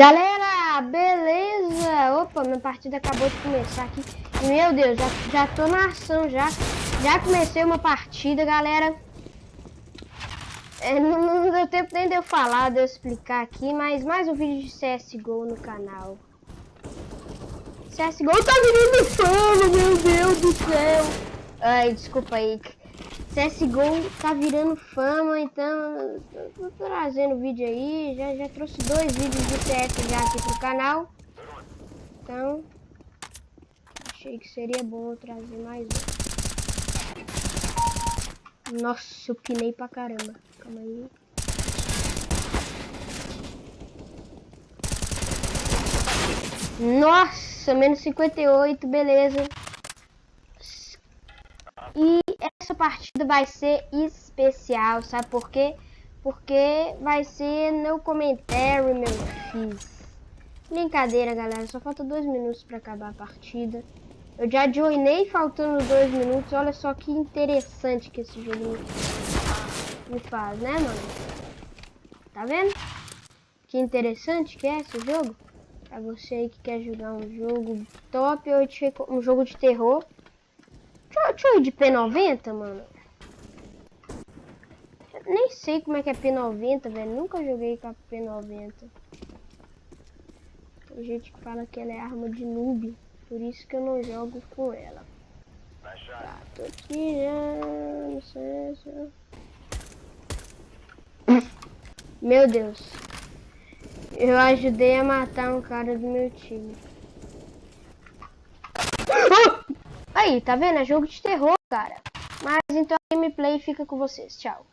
Galera, beleza? Opa, minha partida acabou de começar aqui. Meu Deus, já tô na ação já. Já comecei uma partida, galera. Não deu tempo nem de eu falar, de eu explicar aqui, mas mais um vídeo de CSGO no canal. CSGO tá virando fama, meu Deus do céu. Ai, desculpa aí. CSGO tá virando fama, então tô trazendo vídeo aí. Já trouxe 2 vídeos de CS já aqui pro canal. Então, achei que seria bom eu trazer mais um. Nossa, eu pinei pra caramba. Calma aí. Nossa, menos 58, beleza. E essa partida vai ser especial, sabe por quê? Porque vai ser no comentário, meu filho. Brincadeira, galera. Só falta 2 minutos para acabar a partida. Eu já joinei faltando 2 minutos. Olha só que interessante que esse jogo me faz, né, mano? Tá vendo? Que interessante que é esse jogo. Pra você aí que quer jogar um jogo top ou um jogo de terror. Deixa eu ir de P90, mano. Eu nem sei como é que é P90, velho. Nunca joguei com a P90. Tem gente que fala que ela é arma de noob. Por isso que eu não jogo com ela. Tá, tô aqui já. Não sei se... Meu Deus. Eu ajudei a matar um cara do meu time. Aí, tá vendo? É jogo de terror, cara. Mas então a gameplay fica com vocês. Tchau.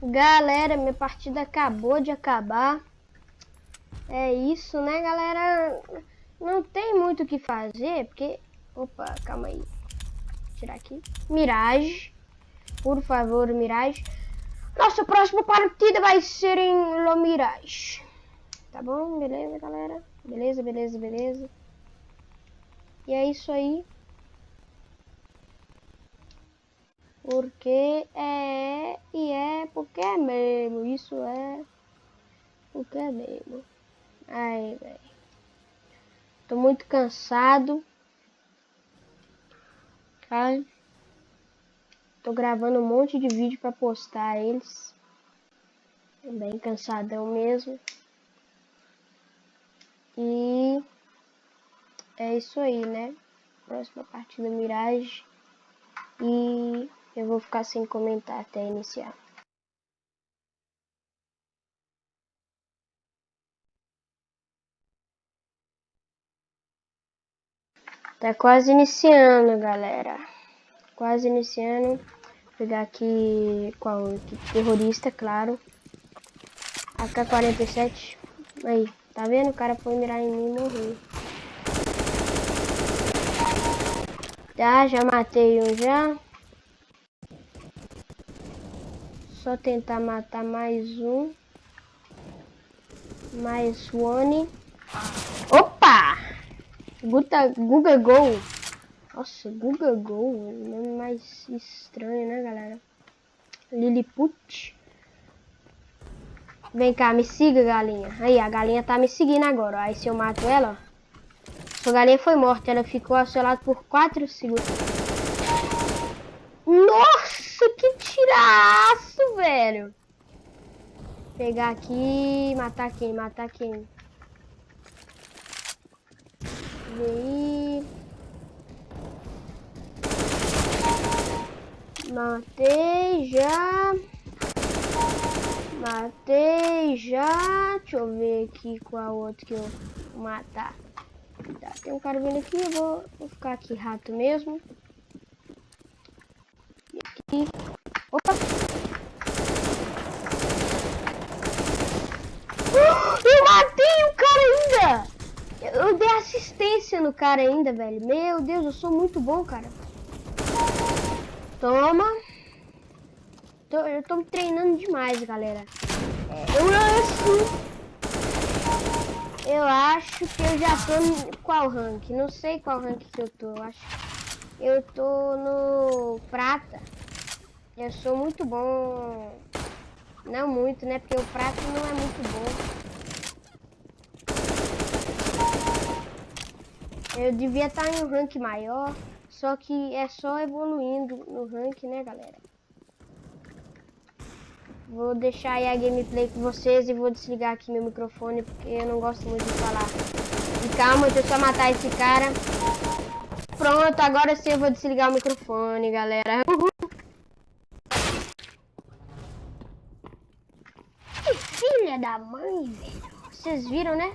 Galera, minha partida acabou de acabar. É isso, né, galera? Não tem muito o que fazer, porque... Opa, calma aí. Vou tirar aqui. Mirage. Por favor, Mirage. Nossa próxima partida vai ser em Lo Mirage. Tá bom? Beleza, galera? Beleza, beleza, beleza. E é isso aí. Porque é... E é porque é mesmo. Isso é... Porque é mesmo. Ai, velho. Tô muito cansado. Tá? Tô gravando um monte de vídeo pra postar eles. Bem cansadão mesmo. E é isso aí, né? Próxima partida Mirage. E eu vou ficar sem comentar até iniciar. Tá quase iniciando, galera. Quase iniciando. Vou pegar aqui qual aqui? Terrorista, claro. AK-47. Aí, tá vendo? O cara foi mirar em mim e morreu. Já matei um já. Só tentar matar mais um. Mais one. Guga Go. Nossa, Guga Go. Nome mais estranho, né, galera? Lilliput. Vem cá, me siga, galinha. Aí, a galinha tá me seguindo agora. Ó. Aí se eu mato ela, ó. Sua galinha foi morta. Ela ficou ao seu lado por 4 segundos. Nossa, que tiraço, velho. Pegar aqui. Matar quem? Matar quem? E aí? Matei já. Matei já. Deixa eu ver aqui qual outro que eu vou matar. Tá, tem um cara vindo aqui, eu vou ficar aqui rato mesmo. E aqui. Opa! Eu matei o cara ainda! Eu dei assistência no cara ainda, velho. Meu Deus, eu sou muito bom, cara. Toma. Eu tô me treinando demais, galera. Eu acho que eu já tô no... Qual rank? Não sei qual rank que eu tô. Eu tô no prata. Eu sou muito bom. Não muito, né? Porque o prata não é muito bom. Eu devia estar em um rank maior. Só que é só evoluindo no rank, né, galera? Vou deixar aí a gameplay com vocês e vou desligar aqui meu microfone porque eu não gosto muito de falar. E calma, deixa eu só matar esse cara. Pronto, agora sim eu vou desligar o microfone, galera. Que filha da mãe, velho. Vocês viram, né?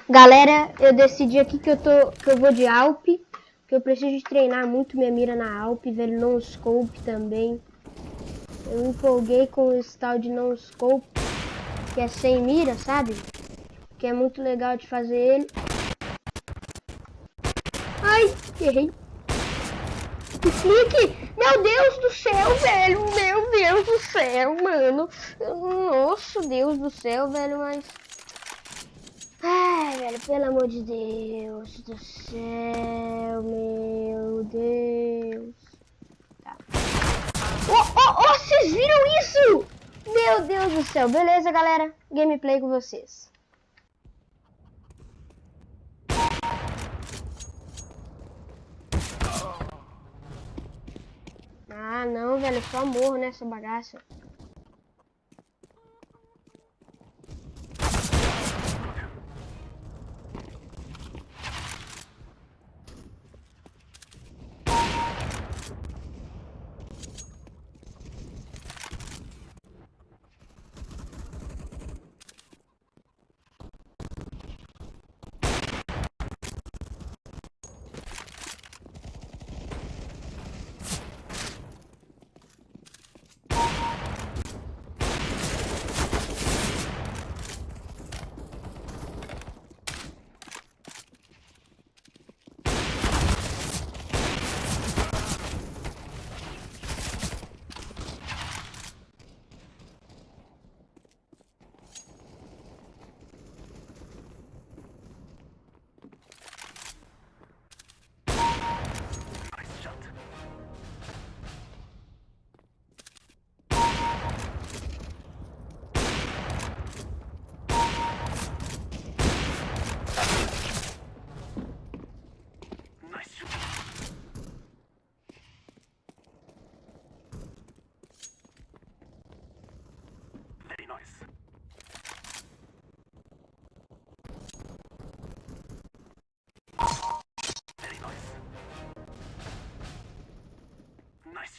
Galera, eu decidi aqui que eu vou de Alp, que eu preciso de treinar muito minha mira na Alp, velho, no scope também. Eu me empolguei com esse tal de no scope, que é sem mira, sabe? Que é muito legal de fazer ele. Ai, errei. Explique! Meu Deus do céu, velho! Meu Deus do céu, mano! Nossa, Deus do céu, velho, mas... Ai, velho, pelo amor de Deus do céu, meu Deus. Tá. Vocês viram isso? Meu Deus do céu. Beleza, galera? Gameplay com vocês. Ah, não, velho. Só morro nessa bagaça.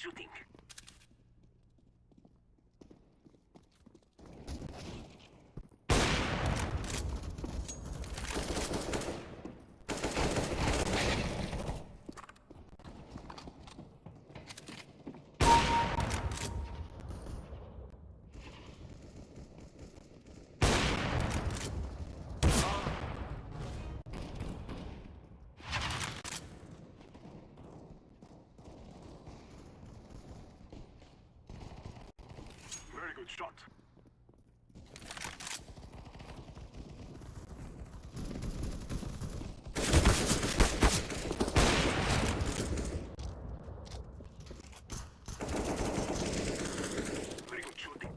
Shooting. Very good shot. Very good shooting.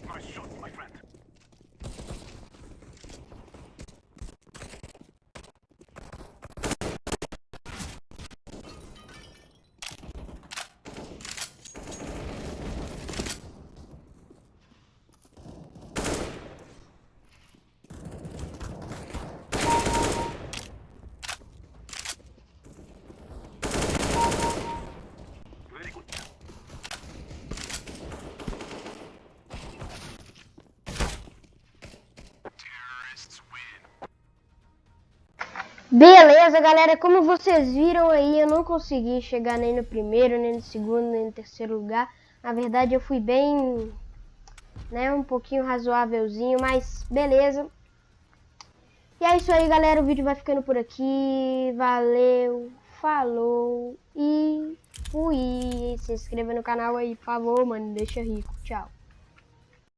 Nice shot, my friend. Very good. Beleza, galera, como vocês viram aí, eu não consegui chegar nem no primeiro, nem no segundo, nem no terceiro lugar. Na verdade, eu fui bem, né, um pouquinho razoávelzinho, mas beleza. E é isso aí, galera, o vídeo vai ficando por aqui. Valeu, falou e fui. Se inscreva no canal aí, por favor, mano, deixa rico. Tchau.